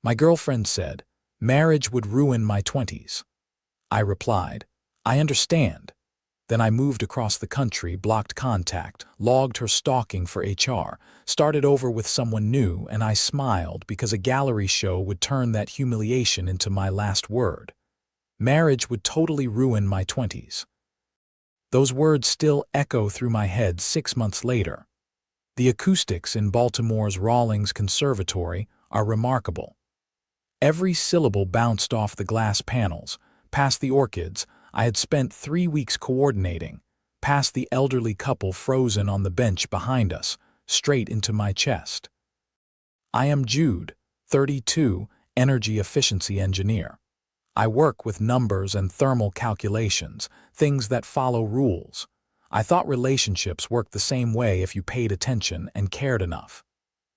My girlfriend said, marriage would ruin my 20s. I replied, I understand. Then I moved across the country, blocked contact, logged her stalking for HR, started over with someone new, and I smiled because a gallery show would turn that humiliation into my last word. Marriage would totally ruin my 20s. Those words still echo through my head 6 months later. The acoustics in Baltimore's Rawlings Conservatory are remarkable. Every syllable bounced off the glass panels, past the orchids I had spent 3 weeks coordinating, past the elderly couple frozen on the bench behind us, straight into my chest. I am Jude, 32, energy efficiency engineer. I work with numbers and thermal calculations, things that follow rules. I thought relationships worked the same way if you paid attention and cared enough.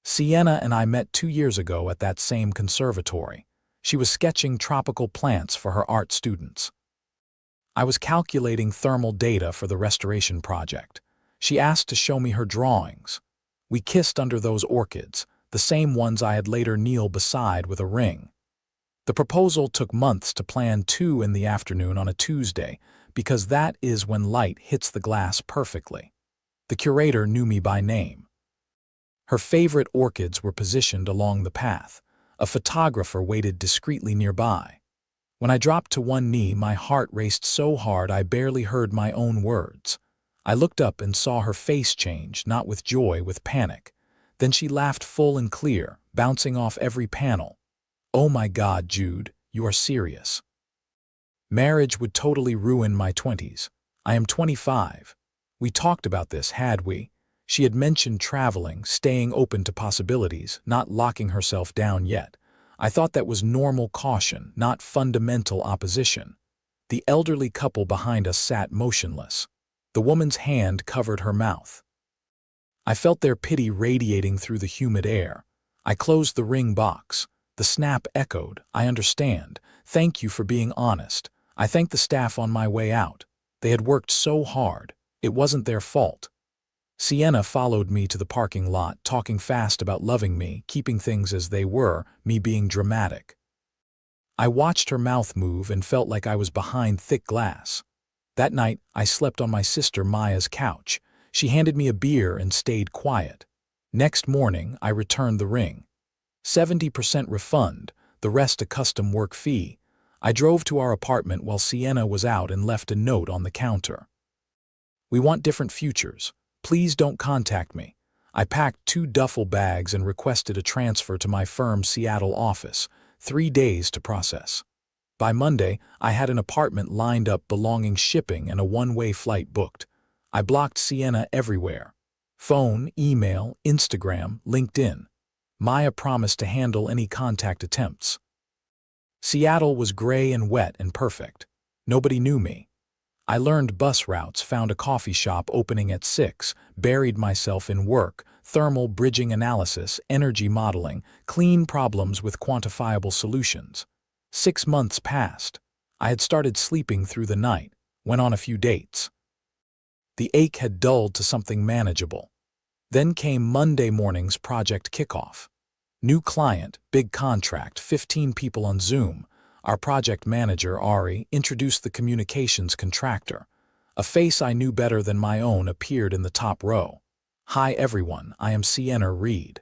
Sienna and I met 2 years ago at that same conservatory. She was sketching tropical plants for her art students. I was calculating thermal data for the restoration project. She asked to show me her drawings. We kissed under those orchids, the same ones I had later kneel beside with a ring. The proposal took months to plan, 2 in the afternoon on a Tuesday, because that is when light hits the glass perfectly. The curator knew me by name. Her favorite orchids were positioned along the path. A photographer waited discreetly nearby. When I dropped to one knee, my heart raced so hard I barely heard my own words. I looked up and saw her face change, not with joy, with panic. Then she laughed full and clear, bouncing off every panel. Oh my God, Jude, you are serious. Marriage would totally ruin my 20s. I am 25. We talked about this, had we? She had mentioned traveling, staying open to possibilities, not locking herself down yet. I thought that was normal caution, not fundamental opposition. The elderly couple behind us sat motionless. The woman's hand covered her mouth. I felt their pity radiating through the humid air. I closed the ring box. The snap echoed, I understand. Thank you for being honest. I thanked the staff on my way out. They had worked so hard. It wasn't their fault. Sienna followed me to the parking lot, talking fast about loving me, keeping things as they were, me being dramatic. I watched her mouth move and felt like I was behind thick glass. That night, I slept on my sister Maya's couch. She handed me a beer and stayed quiet. Next morning, I returned the ring. 70% refund, the rest a custom work fee. I drove to our apartment while Sienna was out and left a note on the counter. We want different futures. Please don't contact me. I packed 2 duffel bags and requested a transfer to my firm's Seattle office, 3 days to process. By Monday, I had an apartment lined up, belonging shipping, and a one-way flight booked. I blocked Sienna everywhere. Phone, email, Instagram, LinkedIn. Maya promised to handle any contact attempts. Seattle was gray and wet and perfect. Nobody knew me. I learned bus routes, found a coffee shop opening at 6, buried myself in work, thermal bridging analysis, energy modeling, clean problems with quantifiable solutions. 6 months passed. I had started sleeping through the night, went on a few dates. The ache had dulled to something manageable. Then came Monday morning's project kickoff. New client, big contract, 15 people on Zoom. Our project manager, Ari, introduced the communications contractor. A face I knew better than my own appeared in the top row. Hi everyone, I am Sienna Reed.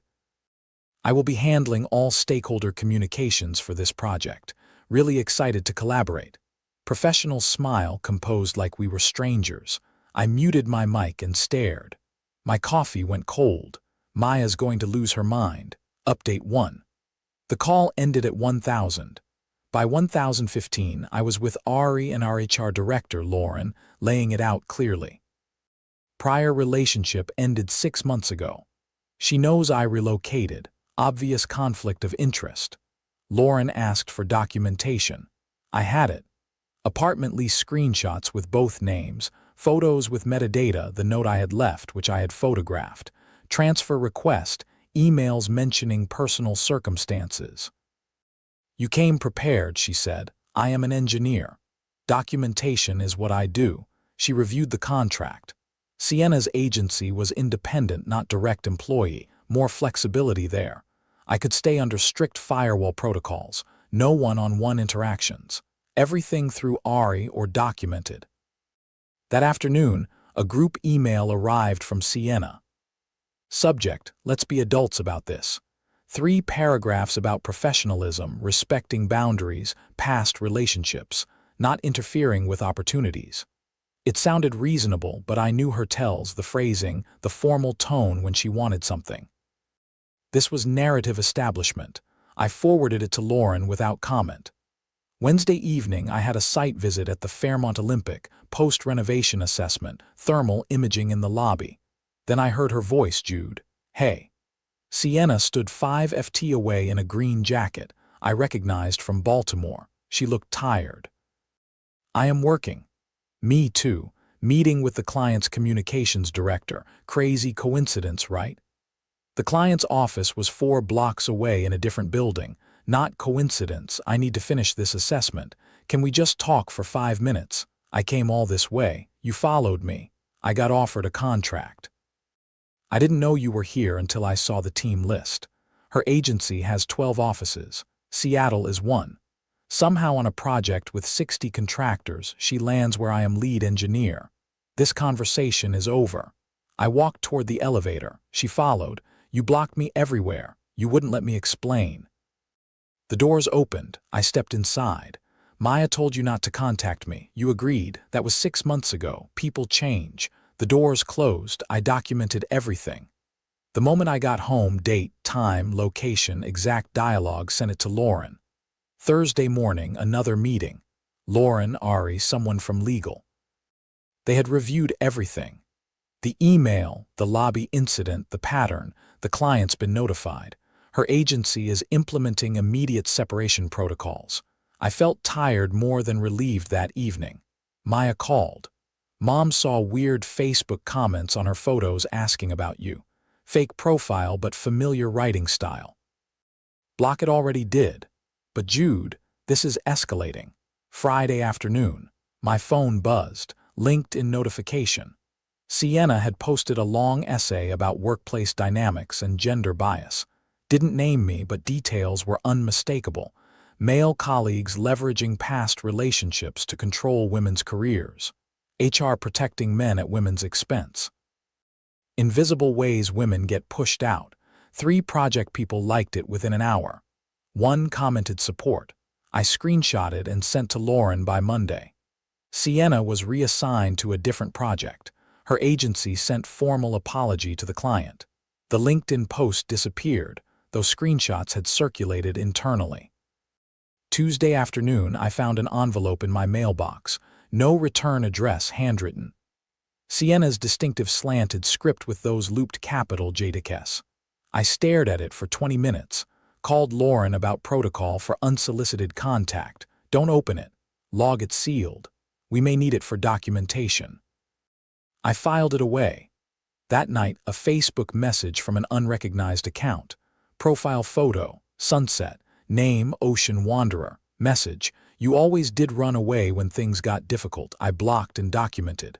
I will be handling all stakeholder communications for this project. Really excited to collaborate. Professional smile composed like we were strangers. I muted my mic and stared. My coffee went cold. Maya's going to lose her mind. Update 1. The call ended at 1000. By 1015, I was with Ari and our HR director, Lauren, laying it out clearly. Prior relationship ended 6 months ago. She knows I relocated. Obvious conflict of interest. Lauren asked for documentation. I had it. Apartment lease screenshots with both names, photos with metadata, the note I had left, which I had photographed, transfer request, emails mentioning personal circumstances. You came prepared, she said. I am an engineer. Documentation is what I do. She reviewed the contract. Sienna's agency was independent, not direct employee, more flexibility there. I could stay under strict firewall protocols, no one-on-one interactions, everything through Ari or documented. That afternoon, a group email arrived from Sienna. Subject: let's be adults about this. 3 paragraphs about professionalism, respecting boundaries, past relationships, not interfering with opportunities. It sounded reasonable, but I knew her tells, the phrasing, the formal tone when she wanted something. This was narrative establishment. I forwarded it to Lauren without comment. Wednesday evening, I had a site visit at the Fairmont Olympic, post-renovation assessment, thermal imaging in the lobby. Then I heard her voice, Jude. Hey. Sienna stood 5 ft away in a green jacket, I recognized from Baltimore. She looked tired. I am working. Me too. Meeting with the client's communications director. Crazy coincidence, right? The client's office was 4 blocks away in a different building. Not coincidence. I need to finish this assessment. Can we just talk for 5 minutes? I came all this way. You followed me. I got offered a contract. I didn't know you were here until I saw the team list. Her agency has 12 offices. Seattle is one. Somehow on a project with 60 contractors, she lands where I am lead engineer. This conversation is over. I walked toward the elevator. She followed. You blocked me everywhere. You wouldn't let me explain. The doors opened. I stepped inside. Maya told you not to contact me. You agreed. That was 6 months ago. People change. The doors closed. I documented everything. The moment I got home, date, time, location, exact dialogue, sent it to Lauren. Thursday morning, another meeting. Lauren, Ari, someone from legal. They had reviewed everything. The email, the lobby incident, the pattern, the client's been notified. Her agency is implementing immediate separation protocols. I felt tired more than relieved that evening. Maya called. Mom saw weird Facebook comments on her photos asking about you. Fake profile but familiar writing style. Block it already did. But Jude, this is escalating. Friday afternoon. My phone buzzed. LinkedIn notification. Sienna had posted a long essay about workplace dynamics and gender bias. Didn't name me, but details were unmistakable. Male colleagues leveraging past relationships to control women's careers. HR protecting men at women's expense. Invisible ways women get pushed out. 3 project people liked it within an hour. 1 commented support. I screenshotted and sent to Lauren by Monday. Sienna was reassigned to a different project. Her agency sent formal apology to the client. The LinkedIn post disappeared, though screenshots had circulated internally. Tuesday afternoon, I found an envelope in my mailbox. No return address handwritten. Sienna's distinctive slanted script with those looped capital JDKs. I stared at it for 20 minutes. Called Lauren about protocol for unsolicited contact. Don't open it. Log it sealed. We may need it for documentation. I filed it away. That night, a Facebook message from an unrecognized account. Profile photo, sunset, name Ocean Wanderer, message, you always did run away when things got difficult. I blocked and documented.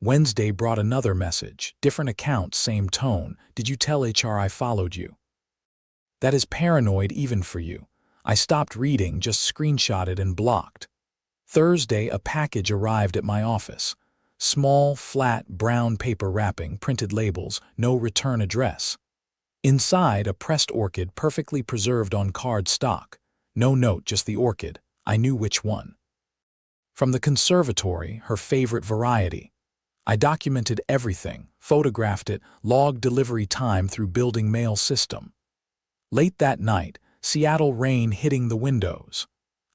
Wednesday brought another message, different account, same tone. Did you tell HR I followed you? That is paranoid even for you. I stopped reading, just screenshotted and blocked. Thursday, a package arrived at my office. Small, flat, brown paper wrapping, printed labels, no return address. Inside, a pressed orchid perfectly preserved on card stock. No note, just the orchid. I knew which one. From the conservatory, her favorite variety. I documented everything, photographed it, logged delivery time through building mail system. Late that night, Seattle rain hitting the windows.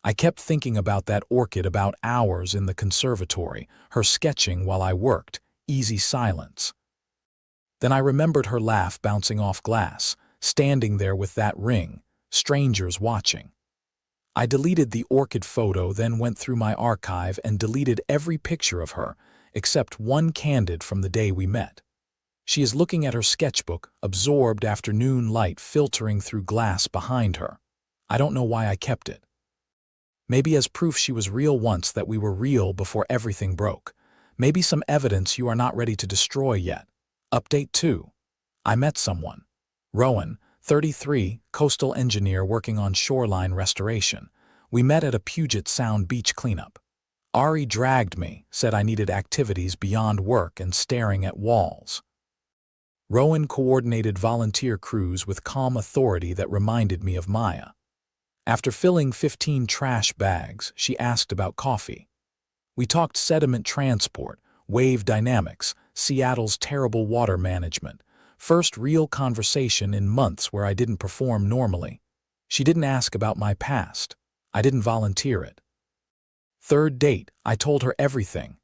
I kept thinking about that orchid about hours in the conservatory, her sketching while I worked, easy silence. Then I remembered her laugh bouncing off glass, standing there with that ring, strangers watching. I deleted the orchid photo, then went through my archive and deleted every picture of her, except one candid from the day we met. She is looking at her sketchbook, absorbed, afternoon light filtering through glass behind her. I don't know why I kept it. Maybe as proof she was real once, that we were real before everything broke. Maybe some evidence you are not ready to destroy yet. Update 2. I met someone. Rowan, 33, coastal engineer working on shoreline restoration. We met at a Puget Sound beach cleanup. Ari dragged me, said I needed activities beyond work and staring at walls. Rowan coordinated volunteer crews with calm authority that reminded me of Maya. After filling 15 trash bags, she asked about coffee. We talked sediment transport, wave dynamics, Seattle's terrible water management. First real conversation in months where I didn't perform normally. She didn't ask about my past. I didn't volunteer it. Third date, I told her everything.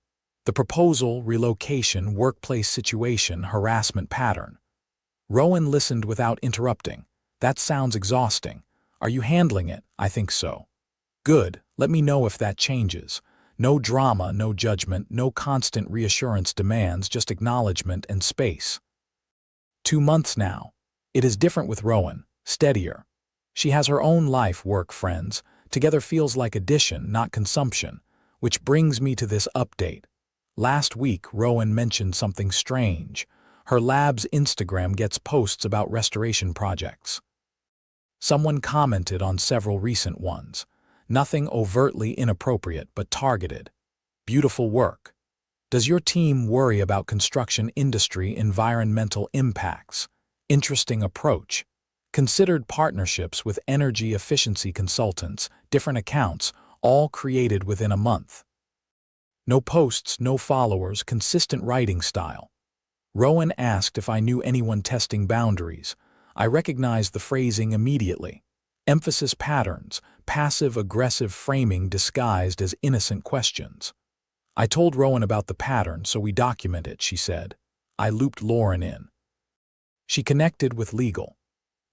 The proposal, relocation, workplace situation, harassment pattern. Rowan listened without interrupting. That sounds exhausting. Are you handling it? I think so. Good, let me know if that changes. No drama, no judgment, no constant reassurance demands, just acknowledgement and space. 2 months now. It is different with Rowan, steadier. She has her own life, work, friends. Together feels like addition, not consumption. Which brings me to this update. Last week, Rowan mentioned something strange. Her lab's Instagram gets posts about restoration projects. Someone commented on several recent ones. Nothing overtly inappropriate, but targeted. Beautiful work. Does your team worry about construction industry environmental impacts? Interesting approach. Considered partnerships with energy efficiency consultants, different accounts, all created within a month. No posts, no followers, consistent writing style. Rowan asked if I knew anyone testing boundaries. I recognized the phrasing immediately. Emphasis patterns, passive-aggressive framing disguised as innocent questions. I told Rowan about the pattern, so we document it, she said. I looped Lauren in. She connected with legal.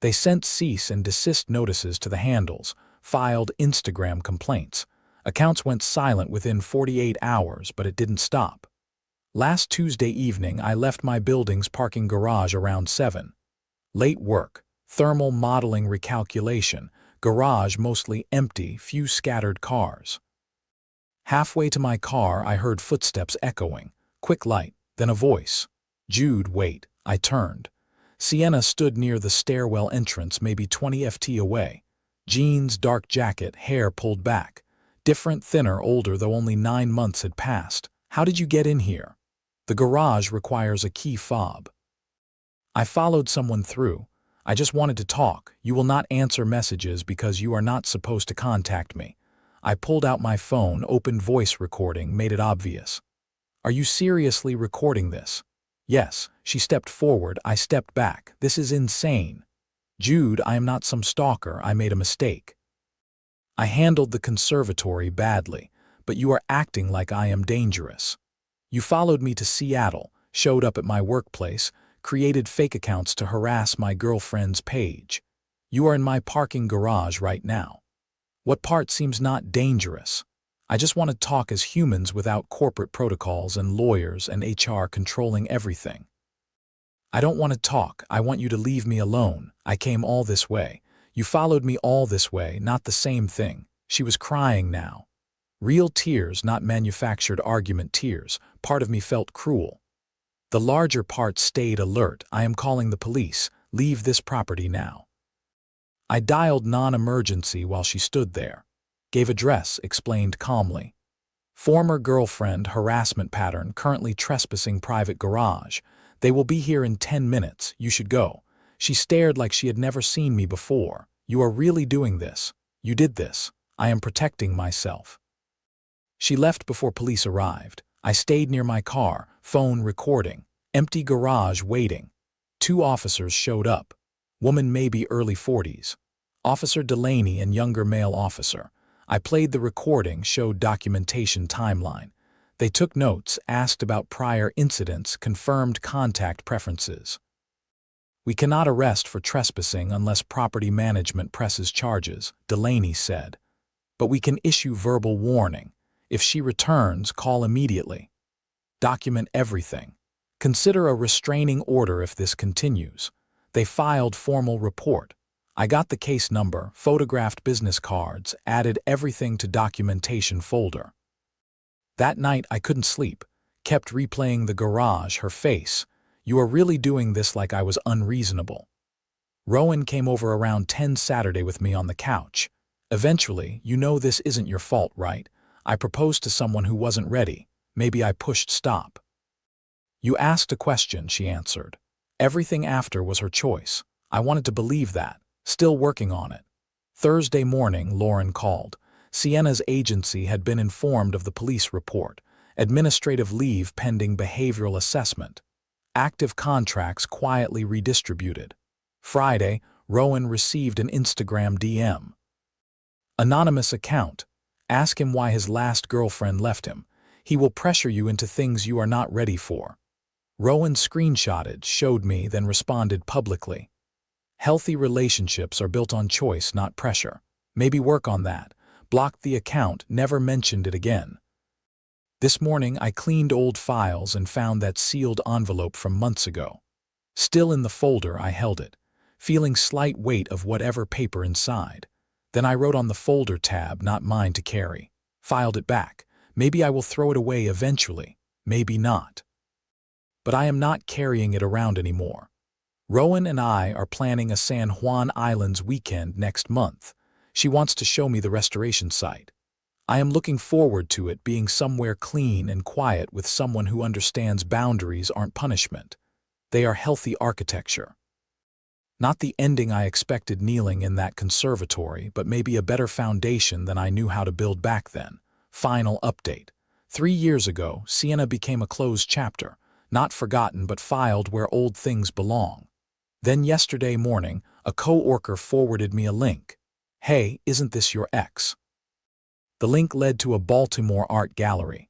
They sent cease and desist notices to the handles, filed Instagram complaints. Accounts went silent within 48 hours, but it didn't stop. Last Tuesday evening, I left my building's parking garage around 7. Late work, thermal modeling recalculation, garage mostly empty, few scattered cars. Halfway to my car, I heard footsteps echoing. Quick light, then a voice. Jude, wait. I turned. Sienna stood near the stairwell entrance, maybe 20 ft away. Jeans, dark jacket, hair pulled back. Different, thinner, older, though only 9 months had passed. How did you get in here? The garage requires a key fob. I followed someone through. I just wanted to talk. You will not answer messages because you are not supposed to contact me. I pulled out my phone, opened voice recording, made it obvious. Are you seriously recording this? Yes. She stepped forward. I stepped back. This is insane. Jude, I am not some stalker. I made a mistake. I handled the conservatory badly, but you are acting like I am dangerous. You followed me to Seattle, showed up at my workplace, created fake accounts to harass my girlfriend's page. You are in my parking garage right now. What part seems not dangerous? I just want to talk as humans without corporate protocols and lawyers and HR controlling everything. I don't want to talk. I want you to leave me alone. I came all this way. You followed me all this way, not the same thing. She was crying now. Real tears, not manufactured argument tears. Part of me felt cruel. The larger part stayed alert. I am calling the police. Leave this property now. I dialed non-emergency while she stood there. Gave address, explained calmly. Former girlfriend, harassment pattern, currently trespassing private garage. They will be here in 10 minutes. You should go. She stared like she had never seen me before. You are really doing this. You did this. I am protecting myself. She left before police arrived. I stayed near my car, phone recording, empty garage waiting. 2 officers showed up. Woman maybe early 40s. Officer Delaney and younger male officer. I played the recording, showed documentation timeline. They took notes, asked about prior incidents, confirmed contact preferences. We cannot arrest for trespassing unless property management presses charges, Delaney said. But we can issue verbal warning. If she returns, call immediately. Document everything. Consider a restraining order if this continues. They filed formal report. I got the case number, photographed business cards, added everything to documentation folder. That night I couldn't sleep, kept replaying the garage, her face. You are really doing this like I was unreasonable. Rowan came over around 10 Saturday with me on the couch. Eventually, you know this isn't your fault, right? I proposed to someone who wasn't ready. Maybe I pushed stop. You asked a question, she answered. Everything after was her choice. I wanted to believe that. Still working on it. Thursday morning, Lauren called. Sienna's agency had been informed of the police report. Administrative leave pending behavioral assessment. Active contracts quietly redistributed. Friday, Rowan received an Instagram DM. Anonymous account. Ask him why his last girlfriend left him. He will pressure you into things you are not ready for. Rowan screenshotted, showed me, then responded publicly. Healthy relationships are built on choice, not pressure. Maybe work on that. Blocked the account, never mentioned it again. This morning I cleaned old files and found that sealed envelope from months ago. Still in the folder, I held it, feeling slight weight of whatever paper inside. Then I wrote on the folder tab, not mine to carry. Filed it back. Maybe I will throw it away eventually. Maybe not. But I am not carrying it around anymore. Rowan and I are planning a San Juan Islands weekend next month. She wants to show me the restoration site. I am looking forward to it being somewhere clean and quiet with someone who understands boundaries aren't punishment. They are healthy architecture. Not the ending I expected kneeling in that conservatory, but maybe a better foundation than I knew how to build back then. Final update. 3 years ago, Sienna became a closed chapter, not forgotten but filed where old things belong. Then yesterday morning, a co-worker forwarded me a link. Hey, isn't this your ex? The link led to a Baltimore art gallery.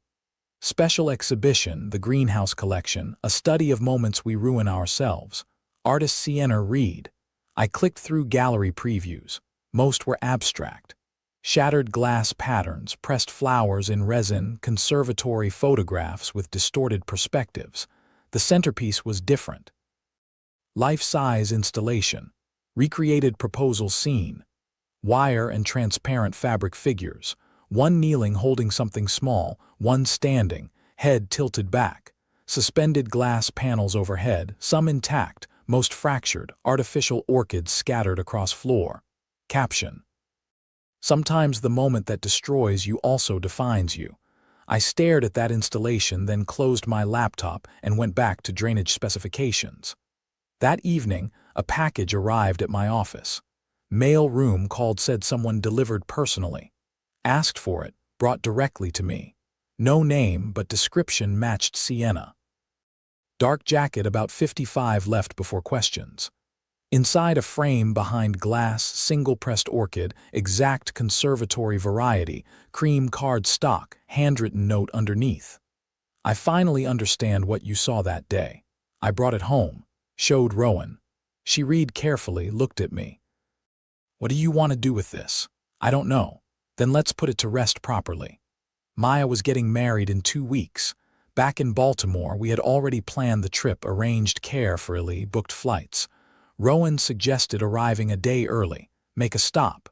Special exhibition, the Greenhouse Collection, a study of moments we ruin ourselves. Artist Sienna Reed. I clicked through gallery previews. Most were abstract. Shattered glass patterns, pressed flowers in resin, conservatory photographs with distorted perspectives. The centerpiece was different. Life-size installation. Recreated proposal scene. Wire and transparent fabric figures. One kneeling holding something small, one standing, head tilted back. Suspended glass panels overhead, some intact, most fractured, artificial orchids scattered across floor. Caption. Sometimes the moment that destroys you also defines you. I stared at that installation, then closed my laptop and went back to drainage specifications. That evening, a package arrived at my office. Mail room called, said someone delivered personally. Asked for it, brought directly to me. No name, but description matched Sienna. Dark jacket, about 55, left before questions. Inside a frame behind glass, single-pressed orchid, exact conservatory variety, cream card stock, handwritten note underneath. I finally understand what you saw that day. I brought it home, showed Rowan. She read carefully, looked at me. What do you want to do with this? I don't know. Then let's put it to rest properly. Maya was getting married in 2 weeks. Back in Baltimore, we had already planned the trip, arranged carefully, booked flights. Rowan suggested arriving a day early, make a stop.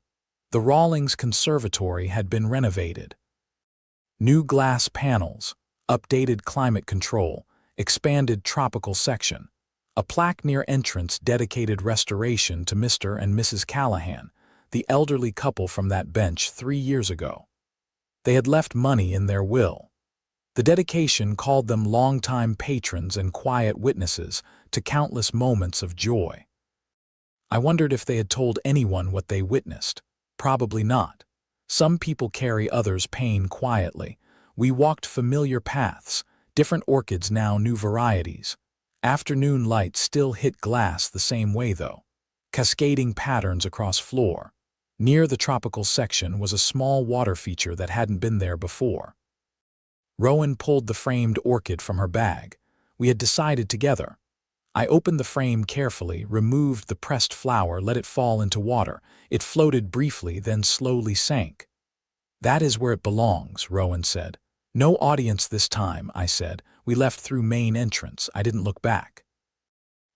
The Rawlings Conservatory had been renovated. New glass panels, updated climate control, expanded tropical section. A plaque near entrance dedicated restoration to Mr. and Mrs. Callahan, the elderly couple from that bench 3 years ago. They had left money in their will. The dedication called them longtime patrons and quiet witnesses to countless moments of joy. I wondered if they had told anyone what they witnessed. Probably not. Some people carry others' pain quietly. We walked familiar paths, different orchids now, new varieties. Afternoon light still hit glass the same way though. Cascading patterns across floor. Near the tropical section was a small water feature that hadn't been there before. Rowan pulled the framed orchid from her bag. We had decided together. I opened the frame carefully, removed the pressed flower, let it fall into water. It floated briefly, then slowly sank. That is where it belongs, Rowan said. No audience this time, I said. We left through main entrance. I didn't look back.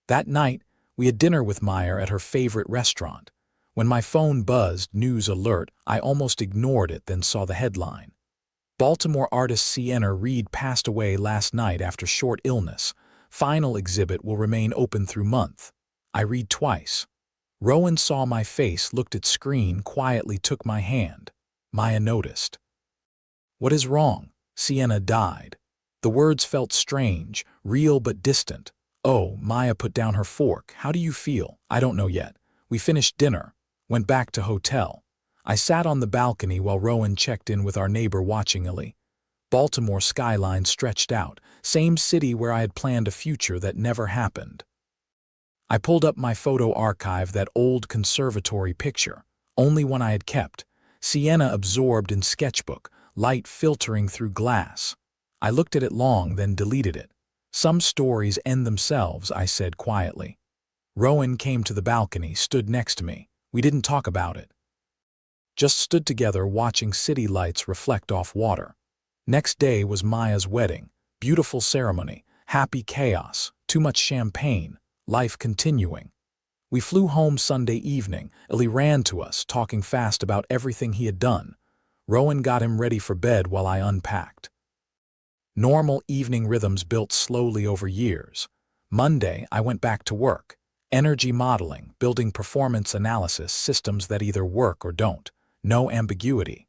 That night, we had dinner with Meyer at her favorite restaurant. When my phone buzzed, news alert, I almost ignored it, then saw the headline. Baltimore artist Sienna Reed passed away last night after short illness. Final exhibit will remain open through month. I read twice. Rowan saw my face, looked at screen, quietly took my hand. Maya noticed. "What is wrong?" Sienna died. The words felt strange, real but distant. "Oh," Maya put down her fork. "How do you feel?" "I don't know yet. We finished dinner, went back to hotel. I sat on the balcony while Rowan checked in with our neighbor watching Illy. Baltimore skyline stretched out, same city where I had planned a future that never happened. I pulled up my photo archive, that old conservatory picture, only one I had kept. Sienna absorbed in sketchbook, light filtering through glass. I looked at it long, then deleted it. "Some stories end themselves," I said quietly. Rowan came to the balcony, stood next to me. We didn't talk about it. Just stood together watching city lights reflect off water. Next day was Maya's wedding. Beautiful ceremony, happy chaos, too much champagne, life continuing. We flew home Sunday evening. Illy ran to us, talking fast about everything he had done. Rowan got him ready for bed while I unpacked. Normal evening rhythms built slowly over years. Monday, I went back to work. Energy modeling, building performance analysis systems that either work or don't. No ambiguity.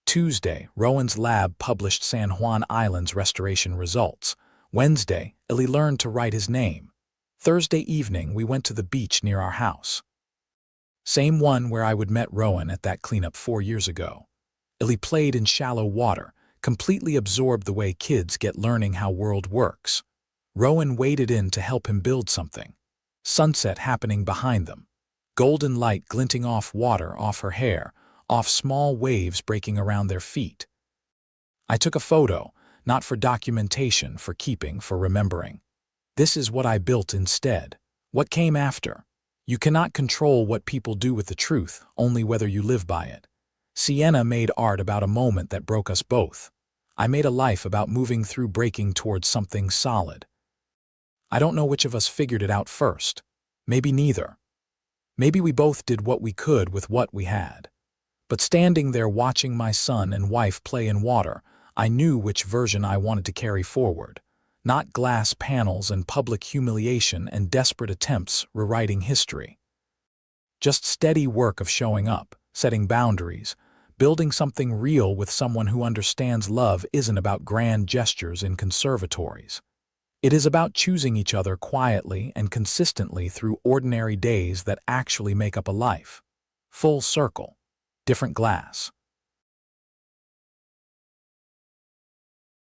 Tuesday, Rowan's lab published San Juan Island's restoration results. Wednesday, Illy learned to write his name. Thursday evening, we went to the beach near our house. Same one where I would met Rowan at that cleanup 4 years ago. Illy played in shallow water, completely absorbed the way kids get learning how world works. Rowan waded in to help him build something. Sunset happening behind them. Golden light glinting off water, off her hair, off small waves breaking around their feet. I took a photo, not for documentation, for keeping, for remembering. This is what I built instead. What came after? You cannot control what people do with the truth, only whether you live by it. Sienna made art about a moment that broke us both. I made a life about moving through breaking towards something solid. I don't know which of us figured it out first. Maybe neither. Maybe we both did what we could with what we had. But standing there watching my son and wife play in water, I knew which version I wanted to carry forward. Not glass panels and public humiliation and desperate attempts rewriting history. Just steady work of showing up, setting boundaries, building something real with someone who understands love isn't about grand gestures in conservatories. It is about choosing each other quietly and consistently through ordinary days that actually make up a life. Full circle. Different glass.